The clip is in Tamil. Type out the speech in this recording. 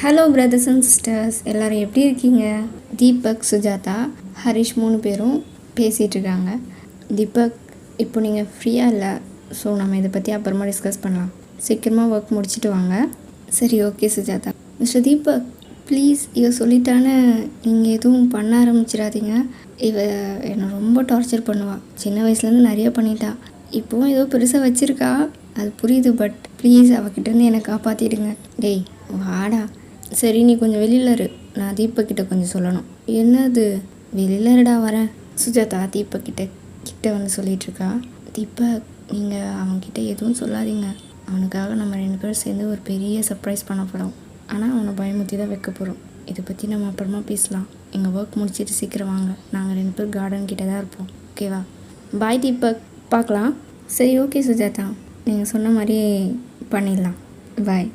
ஹலோ பிரதர்ஸ் அண்ட் சிஸ்டர்ஸ், எல்லோரும் எப்படி இருக்கீங்க? தீபக், சுஜாதா, ஹரிஷ் 3 பேரும் பேசிகிட்டு இருக்காங்க. தீபக், இப்போ நீங்கள் ஃப்ரீயாக இல்லை, ஸோ நம்ம இதை பற்றி அப்புறமா டிஸ்கஸ் பண்ணலாம். சீக்கிரமாக ஒர்க் முடிச்சுட்டு வாங்க. சரி, okay Sujatha. Mister Deepak, please, இவ சொல்லிட்டான்னு நீங்கள் எதுவும் பண்ண ஆரம்பிச்சிடாதீங்க. இவ என்னை ரொம்ப டார்ச்சர் பண்ணுவாள். சின்ன வயசுலேருந்து நிறைய பண்ணிட்டா. இப்போவும் ஏதோ பெருசாக வச்சுருக்கா, அது புரியுது. பட் ப்ளீஸ் அவகிட்டேருந்து என்னை காப்பாற்றிடுங்க. டேய் வாடா. சரி, நீ கொஞ்சம் வெளியில் இரு, நான் தீபக்கிட்ட கொஞ்சம் சொல்லணும். என்னது? வெளியில் இருடா, வரேன். சுஜாதா தீபக்கிட்ட வந்து சொல்லிகிட்ருக்கா. தீபக், நீங்கள் அவன்கிட்ட எதுவும் சொல்லாதீங்க. அவனுக்காக நம்ம 2 பேரும் சேர்ந்து ஒரு பெரிய சர்ப்ரைஸ் பண்ண போகிறோம். ஆனால் அவனை பயமுற்றி தான் வைக்க போகிறோம். இதை பற்றி நம்ம அப்புறமா பேசலாம். எங்கள் ஒர்க் முடிச்சுட்டு சீக்கிரம் வாங்க. நாங்கள் 2 பேர் கார்டன் கிட்டே தான் இருப்போம். ஓகேவா? பாய் தீபக், பார்க்கலாம். சரி, ஓகே சுஜாதா, நீங்கள் சொன்ன மாதிரி பண்ணிடலாம். பாய்.